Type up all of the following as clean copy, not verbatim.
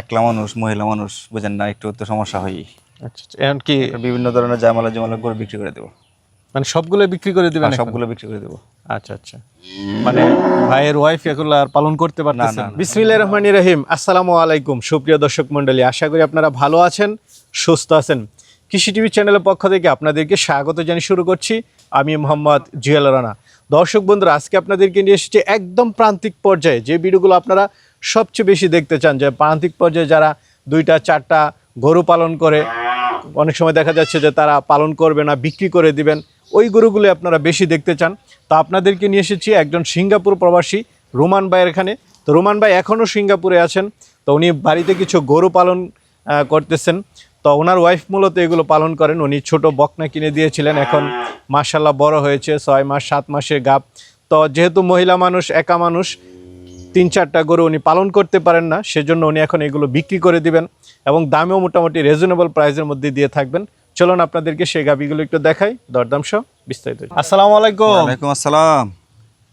একলা মানুষ, মহিলা মানুষ, বুঝেন না, একটু তো সমস্যা হয়। আচ্ছা আচ্ছা, এখন কি বিভিন্ন ধরনের জামালা জমালা করে বিক্রি করে দেবো। মানে সবগুলো বিক্রি করে দিবেন? সবগুলো বিক্রি করে দেবো। আচ্ছা আচ্ছা, মানে ভাইয়ের ওয়াইফ এগুলো আর পালন করতে পারতেছেন? বিসমিল্লাহির রহমানির রহিম। আসসালামু আলাইকুম সুপ্রিয় দর্শক মণ্ডলী, আশা করি আপনারা ভালো আছেন, সুস্থ আছেন। কৃষি টিভি চ্যানেলের পক্ষ থেকে আপনাদেরকে স্বাগত জানিয়ে শুরু করছি। আমি মোহাম্মদ জুয়েল রানা। দর্শক বন্ধুরা, আজকে আপনাদেরকে নিয়ে এসেছি একদম প্রান্তিক পর্যায়ে, যে ভিডিওগুলো আপনারা সবচেয়ে বেশি দেখতে চান, যে প্রান্তিক পর্যায়ে যারা 2টা 4টা গরু পালন করে, অনেক সময় দেখা যাচ্ছে যে তারা পালন করবে না, বিক্রি করে দিবেন, ওই গরুগুলো আপনারা বেশি দেখতে চান। তো আপনাদেরকে নিয়ে এসেছি একজন সিঙ্গাপুর প্রবাসী রোমান ভাইয়ের এখানে। তো রোমান ভাই এখনও সিঙ্গাপুরে আছেন। তো উনি বাড়িতে কিছু গরু পালন করতেছেন। তো ওনার ওয়াইফ মূলত এগুলো পালন করেন। উনি ছোট বকনা কিনে দিয়েছিলেন, এখন মাশাআল্লাহ বড় হয়েছে, 6 মাস 7 মাসের গাব। তো যেহেতু মহিলা মানুষ, একা মানুষ, 3-4টা গরু উনি পালন করতে পারেন না, সেজন্য উনি এখন এগুলো বিক্রি করে দিবেন এবং দামেও মোটামুটি রিজনেবল প্রাইসের মধ্যে দিয়ে থাকবেন। চলুন আপনাদেরকে সেই গাবিগুলো একটু দেখাই, দরদাম সহ বিস্তারিত। আসসালামু আলাইকুম। ওয়ালাইকুম আসসালাম।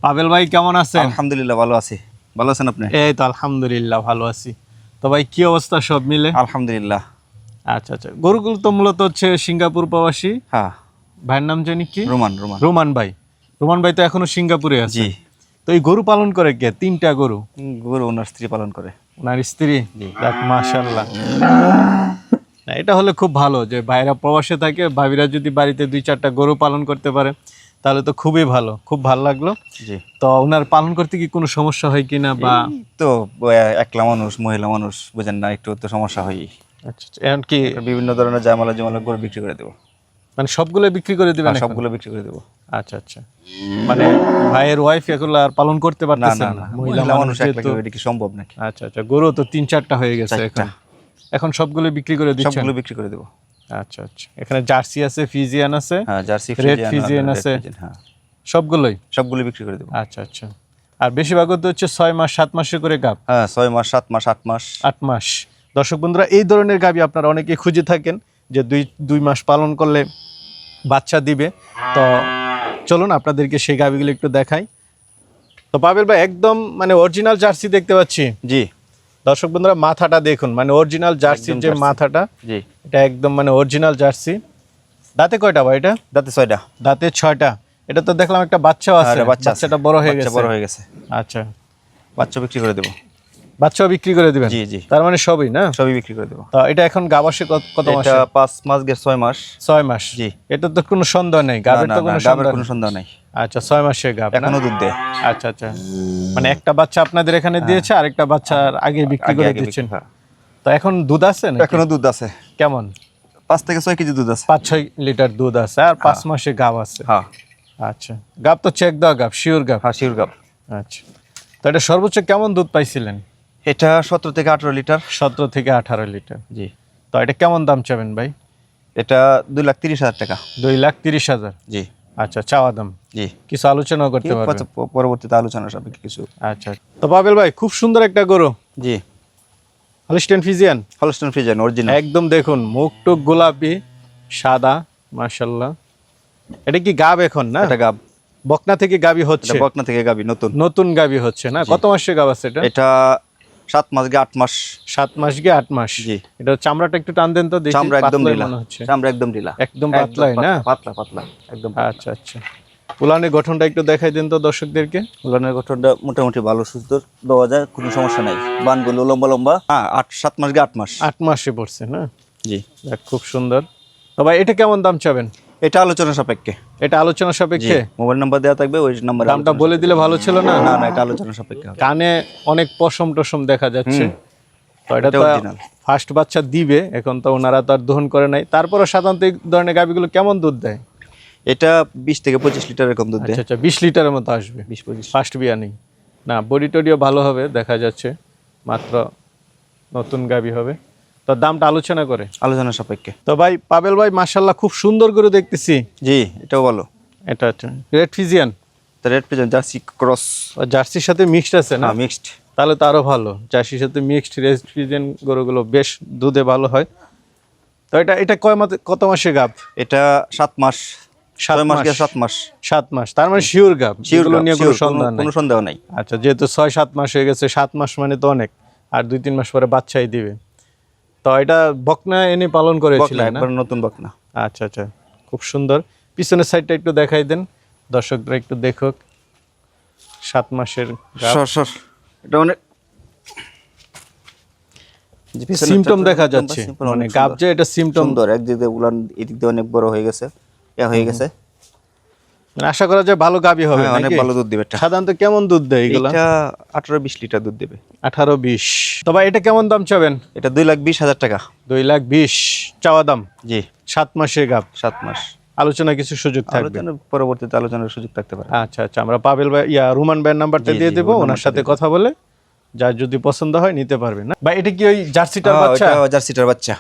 পাবেল ভাই কেমন আছেন? আলহামদুলিল্লাহ ভালো আছি। ভালো আছেন আপনি? এই তো আলহামদুলিল্লাহ ভালো আছি। তো ভাই কি অবস্থা সব মিলে? আলহামদুলিল্লাহ। আচ্ছা আচ্ছা, গরুগুলো তো মূলত হচ্ছে সিঙ্গাপুর প্রবাসী। হ্যাঁ। ভাইয়ের নাম জানি কি? রোমান। রোমান ভাই। রোমান ভাই তো এখনো সিঙ্গাপুরে আছে। জি। তো এই গরু পালন করে কে? 3টা গরু? গরু ওনার স্ত্রী পালন করে। ওনার স্ত্রী? যাক মাশাআল্লাহ। না, এটা হলে খুব ভালো যে ভাইরা প্রবাসে থাকে, ভাবিরা যদি বাড়িতে 2-4টা গরু পালন করতে পারে তাহলে তো খুবই ভালো, খুব ভালো লাগলো। জি। তো ওনার পালন করতে কি কোনো সমস্যা হয় কিনা? বা তো একলা মানুষ, মহিলা মানুষ, বুঝেন না, একটু তো সমস্যা হয়। আচ্ছা আচ্ছা, এখন কি বিভিন্ন ধরনের জামালা জমালা করে বিক্রি করে দেবো। মানে সবগুলো বিক্রি করে দিবেন? সবগুলো বিক্রি করে দেবো। আচ্ছা আচ্ছা, মানে ভাইয়ের ওয়াইফ এগুলো আর পালন করতে পারতেছেন না? মহিলা মানুষ একলা এটা কি সম্ভব নাকি? আচ্ছা আচ্ছা, গরু তো 3-4টা হয়ে গেছে এখন সবগুলো বিক্রি করে দিচ্ছেন? সবগুলো বিক্রি করে দেবো। আচ্ছা আচ্ছা, এখানে জার্সি আছে, ফিজিয়ান আছে, হ্যাঁ জার্সি, রেড ফিজিয়ান আছে, হ্যাঁ সবগুলো বিক্রি করে দেবো। আচ্ছা আচ্ছা, আর বেশিরভাগ তো হচ্ছে 6 মাস 7 মাসের করে গাব। হ্যাঁ 6 মাস 7 মাস 8 মাস 8 মাস। দর্শক বন্ধুরা, এই ধরনের গাবি আপনারা অনেকে খুঁজে থাকেন যে 2 মাস পালন করলে বাচ্চা দিবে। তো চলুন আপনাদেরকে সেই গাবিগুলো একটু দেখাই। তো পাবেল ভাই একদম মানে অরিজিনাল জার্সি দেখতে পাচ্ছি। জি। দর্শক বন্ধুরা মাথাটা দেখুন, মানে অরিজিনাল জার্সির যে মাথাটা, জি এটা একদম মানে অরিজিনাল জার্সি। দাঁতে কয়টা ভাই এটা? দাঁতে 6টা। দাঁতে 6টা। এটা তো দেখলাম একটা বাচ্চাও আছে। বাচ্চাটা বড় হয়ে গেছে। আচ্ছা, বাচ্চা বিক্রি করে দেবো। বাচ্চাও বিক্রি করে দিবেন? জি জি, তার মানে সবই না? সবই বিক্রি করে দেবো। তো এটা এখন গাব আসে কত মাস? এটা 5 মাস গেছে 6 মাস। 6 মাস। জি। এটা তো কোনো সন্দেহ নেই, গাবের তো কোনো সন্দেহ নাই। আচ্ছা, 6 মাসের গাব, এখনো দুধ দেয়। আচ্ছা আচ্ছা, মানে একটা বাচ্চা আপনাদের এখানে দিয়েছে, আরেকটা বাচ্চার আগে বিক্রি করে দিচ্ছেন। তো এখন দুধ আছে নাকি? এখনো দুধ আছে। কেমন? 5 থেকে 6 কেজি দুধ আছে। 5-6 লিটার দুধ আছে, আর 5 মাসে গাব আছে। হ্যাঁ। আচ্ছা, গাব তো চেক দাও, গাব শিওর গাব? হ্যাঁ শিওর গাব। আচ্ছা, তো এটা সর্বোচ্চ কেমন দুধ পাইছিলেন? এটা 17 থেকে 18 লিটার। 17 থেকে 18 লিটার। জি। তো এটা কেমন দাম চাবেন ভাই? এটা 2,30,000 টাকা। 2,30,000? জি। আচ্ছা, চাওয়া দাম। জি। কিছু আলোচনা করতে পারবেন পরবর্তীতে আলোচনা সাপেক্ষে কিছু। আচ্ছা, তো পাবেল ভাই খুব সুন্দর একটা গরু। জি। Holstein Friesian? Holstein Friesian original. একদম দেখুন, মুখ টুক গোলাপি, সাদা, মাশাআল্লাহ। এটা কি গাব এখন না? এটা গাব। বকনা থেকে গাবি হচ্ছে? এটা বকনা থেকে গাবি, নতুন গাবি হচ্ছে না? কত মাসের গাব আছে এটা? এটা 7 মাস গে 8 মাস। 7 মাস গে 8 মাস। জি। এটা চামড়াটা একটু টান দেন তো দেখি। চামড়া একদম ঢিলা। চামড়া একদম ঢিলা। একদম পাতলাই না? পাতলা একদম। আচ্ছা আচ্ছা, উলানের গঠনটা একটু দেখাই দেন তো দর্শকদেরকে। উলানের গঠনটা মোটামুটি ভালো, সুস্থ দেওয়া যায়, কোনো সমস্যা নাই। বানগুলো লম্বা। হ্যাঁ 7 মাস গে 8 মাস। 8 মাসে পড়ছে না? জি। খুব সুন্দর। তো ভাই এটা কেমন দাম চাবেন? এটা আলোচনা সাপেক্ষে। এটা আলোচনা সাপেক্ষে? মোবাইল নাম্বার দেওয়া থাকবে, ওই নাম্বারে দামটা বলে দিলে ভালো ছিল না? না এটা আলোচনা সাপেক্ষে। কানে অনেক পশম টসম দেখা যাচ্ছে। তো এটা তো অরিজিনাল। ফার্স্ট বাচ্চা দিবে, এখন তো ওনারা তো আর দহন করে নাই। তারপরে সাধারণত এই ধরনের গাভিগুলো কেমন দুধ দেয়? এটা 20 থেকে 25 লিটার এরকম দুধ দেয়। আচ্ছা, 20 লিটারের মতো আসবে। 20-25 ফার্স্ট বিয়া নেই না? বডি টডিও ভালো হবে দেখা যাচ্ছে, মাত্র নতুন গাভি হবে। তো দামটা আলোচনা করে আলোচনা সাপেক্ষে। তো ভাই পাবেল ভাই মাশাআল্লাহ খুব সুন্দর করে দেখতেছি। জি, এটাও ভালো। এটা red Friesian? Red Friesian jersey cross. জার্সির সাথে মিক্সড আছে না? মিক্সড। তাহলে তো আরো ভালো। জার্সির সাথে মিক্সড রেড ফিজিয়ান গরুগুলো বেশ দুধে ভালো হয়। তো এটা কত মাসে গাব? এটা 7 মাস। 7 মাস গে 7 মাস। 7 মাস, তার মানে শিওর গাব? শিওর নিয়ে কোনো সন্দেহ নাই? কোনো সন্দেহ নাই। আচ্ছা, যেহেতু 6-7 মাস হয়ে গেছে, 7 মাস মানে তো অনেক। আর 2-3 মাস পরে বাচ্চাই দিবে। তো এটা বকনা এনে পালন বকনা, করেছিলেন না? একবার নতুন বকনা। আচ্ছা আচ্ছা, খুব সুন্দর। পিছনের সাইডটা একটু দেখাই দেন, দর্শকরা একটু দেখুক। 7 মাসের গাব। সর এটা অনেক যে পিছনে সিমটম দেখা লম্বা, যাচ্ছে, simple, মানে অনেক গাব সুন্দর। যে এটা সিমটম। সুন্দর, একদিক দিয়ে উলান এদিক দিয়ে অনেক বড় হয়ে গেছে, হয়ে গেছে। মানে আশা করা যায় ভালো গাবি হবে হ্যাঁ, অনেক নাকি? ভালো দুধ দিবে এটা। সাধারণত কেমন দুধ দেয় এগুলা? এটা 18-20 লিটার দুধ দেবে। 18-20। তবে এটা কেমন দাম চাবেন? এটা 2,20,000 টাকা। 2,20,000 চাওয়া দাম। জি, 7 মাসের গাব। 7 মাস। আলোচনা কিছু সুযোগ থাকবে। আলোচনা পরবর্তীতে আলোচনার সুযোগ থাকতে পারে। আচ্ছা আচ্ছা, আমরা পাবেল ভাই রুমান ভাইয়ের নাম্বারটা জি, দিয়ে জি, দেবো, ওর ওনার নাম্বারটা সাথে দিয়ে কথা বলে যার যদি পছন্দ হয় নিতে পারবে না ভাই। এটা কি ওই জার্সিটার হ্যাঁ, বাচ্চা? ওটা জার্সিটার বাচ্চা।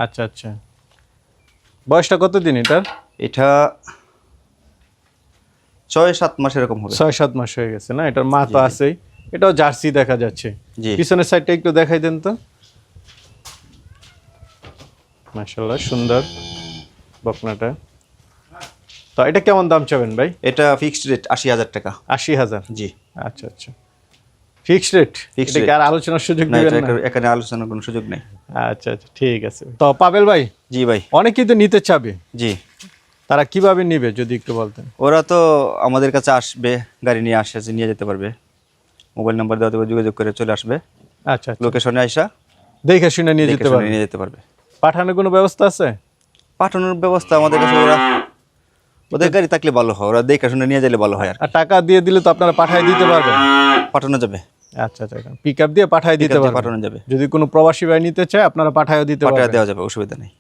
আচ্ছা আচ্ছা, বয়সটা কত দিন এটার? এটা 6-7 মাস এরকম হবে। 6-7 মাস হয়ে গেছে না? এটার মা তো আছেই, এটাও জার্সি দেখা যাচ্ছে। জি। পিছনের সাইডটা একটু দেখাই দেন তো। মাশাআল্লাহ, সুন্দর বকনাটা। তো এটা কেমন দাম চাবেন ভাই? এটা ফিক্সড রেট 80,000 টাকা। 80,000। জি। আচ্ছা আচ্ছা, ফিক্সড রেট। Fixed এটা কি rate। আর আলোচনার সুযোগ না, দিবেন এটা না? এখানে আলোচনার কোনো সুযোগ নেই। আচ্ছা আচ্ছা, ঠিক আছে। তো পাবেল ভাই, জি ভাই। অনেকেই তো নিতে চাবে, জি, তারা কিভাবে নিবে যদি একটু বলতেন? ওরা তো আমাদের কাছে আসবে, গাড়ি নিয়ে আসে, নিয়ে যেতে পারবে। মোবাইল নাম্বার দেওয়া দেবে, যোগাযোগ করে চলে আসবে। আচ্ছা আচ্ছা, লোকেশনে আইসা দেখে শুনে নিয়ে দেখে যেতে শুনে পারবে। নিয়ে যেতে পারবে। পাঠানোর কোনো ব্যবস্থা আছে? পাঠানোর ব্যবস্থা আমাদের কাছে, ওদের গাড়ি থাকলে ভালো হয়, ওরা দেখে শুনে নিয়ে গেলে ভালো হয়। আর আর টাকা দিয়ে দিলে তো আপনারা পাঠাই দিতে পারবেন? পাঠানো যাবে, আচ্ছা আচ্ছা, পিক আপ দিয়ে পাঠাই দিতে Pickup দিয়ে পারবেন। পাঠানো যাবে, যদি কোনো প্রবাসী ভাই নিতে চায় আপনারা পাঠাইও দিতে পাঠিয়ে পারবেন। দেওয়া যাবে, অসুবিধা নেই।